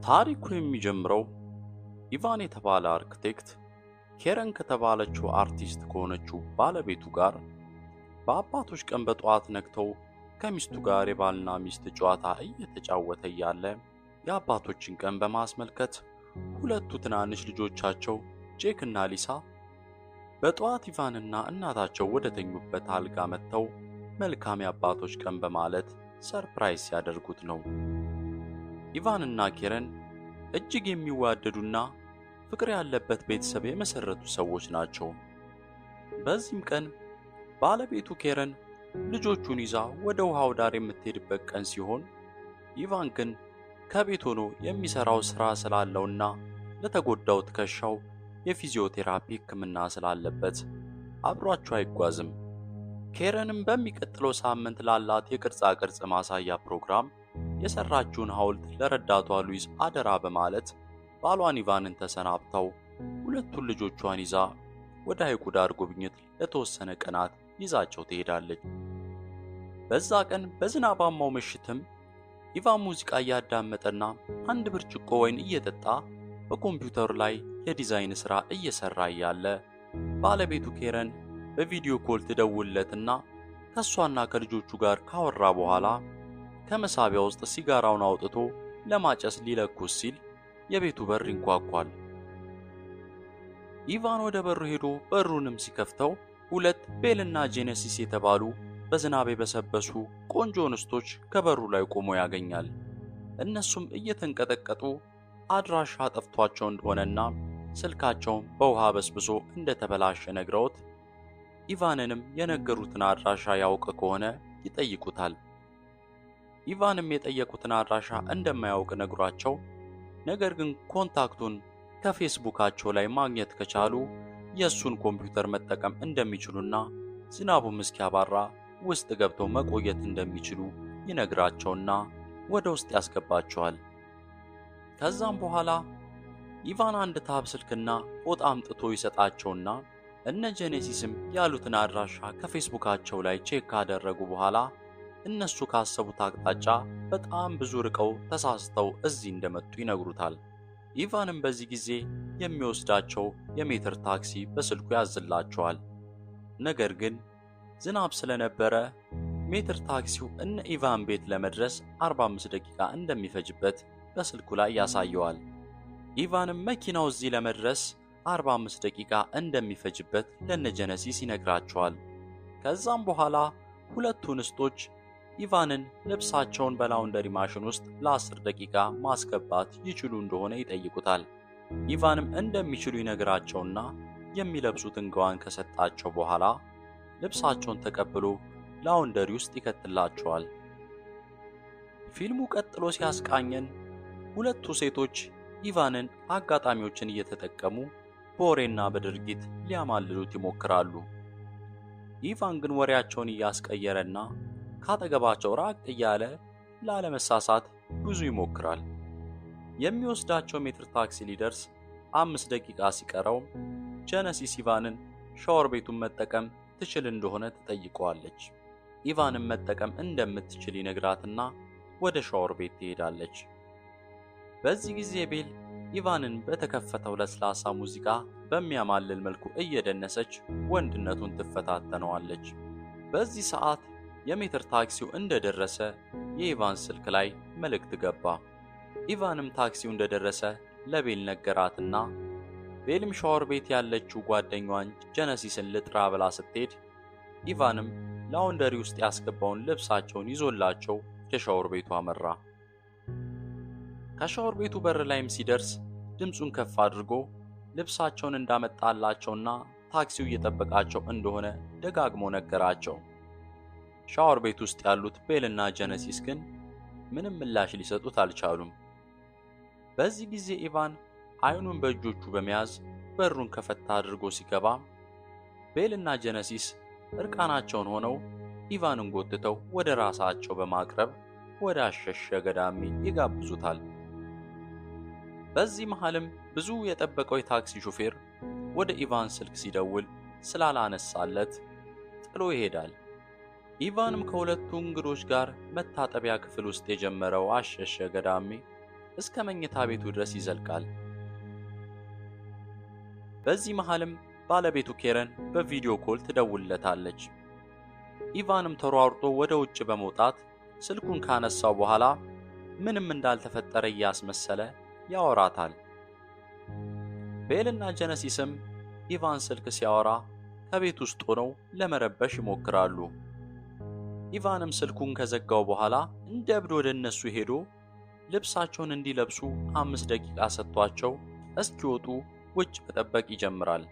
ታሪኩ የሚጀምረው ኢቫን የተባለ አርክቴክት ኬረን ከተባለችው አርቲስት ከሆነችው ባለቤቱ ጋር በአባቶች ቀን በጠዋት ነግተው ከሚስቱ ጋር የባልና ሚስት ጨዋታ እየተጫወተ እያለ የአባቶችን ቀን በማስመልከት ሁለቱ ትናንሽ ልጆቻቸው ጄክ እና ሊሳ በጠዋት ኢቫንና እናታቸው ወደ ተኙበት አልጋ መጥተው መልካም የአባቶች ቀን በማለት ሰርፕራይዝ ሲያደርጉት ነው። ኢቫንና ኬረን እጅግ የሚዋደዱና ፍቅር ያለበት ቤተሰብ የመሰረቱ ሰዎች ናቸው። በዚህም ቀን ባለቤቱ ኬረን ልጆቹን ይዛ ወደ ውሃው ዳር የምትሄድበት ቀን ሲሆን ኢቫን ግን ከቤት ሆኖ የሚሰራው ስራ ስላለውና ለተጎዳው ትከሻው የፊዚዮቴራፒ ሕክምና ስላለበት አብሯቸው አይጓዝም። ኬረንም በሚቀጥለው ሳምንት ላላት የቅርጻ ቅርጽ ማሳያ ፕሮግራም የሰራችውን ሐውልት ለረዳቷ ሉዊስ አደራ በማለት ባሏን ኢቫንን ተሰናብተው ሁለቱን ልጆቿን ይዛ ወደ ሐይቁ ዳር ጉብኝት ለተወሰነ ቀናት ይዛቸው ትሄዳለች። በዛ ቀን በዝናባማው ምሽትም ኢቫን ሙዚቃ እያዳመጠና አንድ ብርጭቆ ወይን እየጠጣ በኮምፒውተሩ ላይ የዲዛይን ሥራ እየሰራ እያለ ባለቤቱ ኬረን በቪዲዮ ኮል ትደውልለትና ከሷና ከልጆቹ ጋር ካወራ በኋላ ከመሳቢያ ውስጥ ሲጋራውን አውጥቶ ለማጨስ ሊለኩስ ሲል የቤቱ በር ይንኳኳል። ኢቫን ወደ በሩ ሄዶ በሩንም ሲከፍተው ሁለት ቤልና ጄኔሲስ የተባሉ በዝናብ የበሰበሱ ቆንጆ እንስቶች ከበሩ ላይ ቆመው ያገኛል። እነሱም እየተንቀጠቀጡ አድራሻ ጠፍቷቸው እንደሆነና ስልካቸውም በውሃ በስብሶ እንደተበላሸ ነግረውት ኢቫንንም የነገሩትን አድራሻ ያውቅ ከሆነ ይጠይቁታል። ኢቫንም የጠየቁትን አድራሻ እንደማያውቅ ነግሯቸው ነገር ግን ኮንታክቱን ከፌስቡካቸው ላይ ማግኘት ከቻሉ የእሱን ኮምፒውተር መጠቀም እንደሚችሉና ዝናቡም እስኪያባራ ውስጥ ገብተው መቆየት እንደሚችሉ ይነግራቸውና ወደ ውስጥ ያስገባቸዋል። ከዛም በኋላ ኢቫን አንድ ታብ ስልክና ፎጣ አምጥቶ ይሰጣቸውና እነ ጄኔሲስም ያሉትን አድራሻ ከፌስቡካቸው ላይ ቼክ ካደረጉ በኋላ እነሱ ካሰቡት አቅጣጫ በጣም ብዙ ርቀው ተሳስተው እዚህ እንደመጡ ይነግሩታል። ኢቫንም በዚህ ጊዜ የሚወስዳቸው የሜትር ታክሲ በስልኩ ያዝላቸዋል። ነገር ግን ዝናብ ስለነበረ ሜትር ታክሲው እነ ኢቫን ቤት ለመድረስ 45 ደቂቃ እንደሚፈጅበት በስልኩ ላይ ያሳየዋል። ኢቫንም መኪናው እዚህ ለመድረስ 45 ደቂቃ እንደሚፈጅበት ለነ ጄኔሲስ ይነግራቸዋል። ከዛም በኋላ ሁለቱ እንስቶች ኢቫንን ልብሳቸውን በላውንደሪ ማሽን ውስጥ ለ10 ደቂቃ ማስገባት ይችሉ እንደሆነ ይጠይቁታል። ኢቫንም እንደሚችሉ ይነግራቸውና የሚለብሱትን ገዋን ከሰጣቸው በኋላ ልብሳቸውን ተቀብሎ ላውንደሪ ውስጥ ይከትላቸዋል። ፊልሙ ቀጥሎ ሲያስቃኘን ሁለቱ ሴቶች ኢቫንን አጋጣሚዎችን እየተጠቀሙ በወሬና በድርጊት ሊያማልሉት ይሞክራሉ። ኢቫን ግን ወሬያቸውን እያስቀየረና ካጠገባቸው ራቅ እያለ ላለመሳሳት ብዙ ይሞክራል። የሚወስዳቸው ሜትር ታክሲ ሊደርስ 5 ደቂቃ ሲቀረው ጄኔሲስ ኢቫንን ሻወር ቤቱን መጠቀም ትችል እንደሆነ ትጠይቀዋለች። ኢቫንን መጠቀም እንደምትችል ይነግራትና ወደ ሻወር ቤት ትሄዳለች። በዚህ ጊዜ ቤል ኢቫንን በተከፈተው ለስላሳ ሙዚቃ በሚያማልል መልኩ እየደነሰች ወንድነቱን ትፈታተነዋለች። በዚህ ሰዓት የሜትር ታክሲው እንደደረሰ የኢቫን ስልክ ላይ መልእክት ገባ። ኢቫንም ታክሲው እንደደረሰ ለቤል ነገራትና ቤልም ሻወር ቤት ያለችው ጓደኛዋን ጄኔሲስን ልጥራ ብላ ስትሄድ ኢቫንም ላውንደሪ ውስጥ ያስገባውን ልብሳቸውን ይዞላቸው የሻወር ቤቱ አመራ። ከሻወር ቤቱ በር ላይም ሲደርስ ድምፁን ከፍ አድርጎ ልብሳቸውን እንዳመጣላቸውና ታክሲው እየጠበቃቸው እንደሆነ ደጋግሞ ነገራቸው። ሻወር ቤት ውስጥ ያሉት ቤልና ጄኔሲስ ግን ምንም ምላሽ ሊሰጡት አልቻሉም። በዚህ ጊዜ ኢቫን አይኑን በእጆቹ በመያዝ በሩን ከፈታ አድርጎ ሲገባ ቤልና ጄኔሲስ እርቃናቸውን ሆነው ኢቫንን ጎትተው ወደ ራሳቸው በማቅረብ ወደ አሸሸ ገዳሚ ይጋብዙታል። በዚህ መሃልም ብዙ የጠበቀው የታክሲ ሹፌር ወደ ኢቫን ስልክ ሲደውል ስላላነሳለት ጥሎ ይሄዳል። ኢቫንም ከሁለቱ እንግዶች ጋር መታጠቢያ ክፍል ውስጥ የጀመረው አሸሸ ገዳሚ እስከ መኝታ ቤቱ ድረስ ይዘልቃል። በዚህ መሃልም ባለቤቱ ኬረን በቪዲዮ ኮል ትደውልለታለች። ኢቫንም ተሯርጦ ወደ ውጭ በመውጣት ስልኩን ካነሳው በኋላ ምንም እንዳልተፈጠረ እያስመሰለ ያወራታል። ቤልና ጄነሲስም ኢቫን ስልክ ሲያወራ ከቤት ውስጥ ሆነው ለመረበሽ ይሞክራሉ። ኢቫንም ስልኩን ከዘጋው በኋላ እንደ እብድ ወደ እነሱ ሄዶ ልብሳቸውን እንዲለብሱ 5 ደቂቃ ሰጥቷቸው እስኪወጡ ውጭ መጠበቅ ይጀምራል።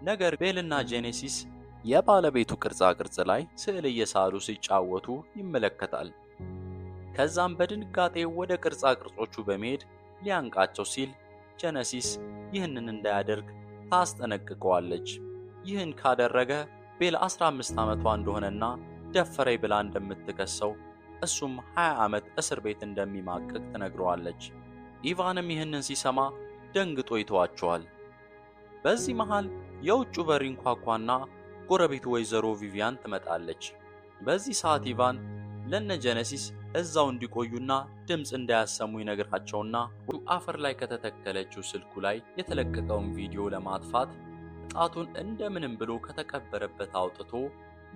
ነገር ቤልና ጄነሲስ የባለቤቱ ቅርጻ ቅርጽ ላይ ስዕል እየሳሉ ሲጫወቱ ይመለከታል። ከዛም በድንጋጤ ወደ ቅርጻ ቅርጾቹ በመሄድ ሊያንቃቸው ሲል ጄነሲስ ይህንን እንዳያደርግ ታስጠነቅቀዋለች። ይህን ካደረገ ቤል 15 ዓመቷ እንደሆነና ደፈረኝ ብላ እንደምትከሰው እሱም 20 ዓመት እስር ቤት እንደሚማቅቅ ትነግረዋለች። ኢቫንም ይህንን ሲሰማ ደንግጦ ይተዋቸዋል። በዚህ መሃል የውጭ በር ይንኳኳና ጎረቤቱ ወይዘሮ ቪቪያን ትመጣለች። በዚህ ሰዓት ኢቫን ለነ ጄነሲስ እዛው እንዲቆዩና ድምፅ እንዳያሰሙ ይነግራቸውና አፈር ላይ ከተተከለችው ስልኩ ላይ የተለቀቀውን ቪዲዮ ለማጥፋት ጣቱን እንደምንም ብሎ ከተቀበረበት አውጥቶ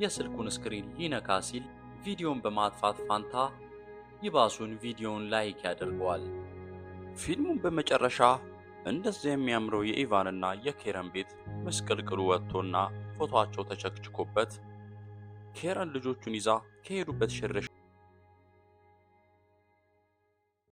የስልኩን ስክሪን ሊነካ ሲል ቪዲዮን በማጥፋት ፋንታ ይባሱን ቪዲዮን ላይክ ያደርገዋል። ፊልሙን በመጨረሻ እንደዚህ የሚያምረው የኢቫንና የኬረን ቤት ምስቅልቅሉ ወጥቶና ፎቶአቸው ተቸክችኮበት ኬረን ልጆቹን ይዛ ከሄዱበት ሽርሽ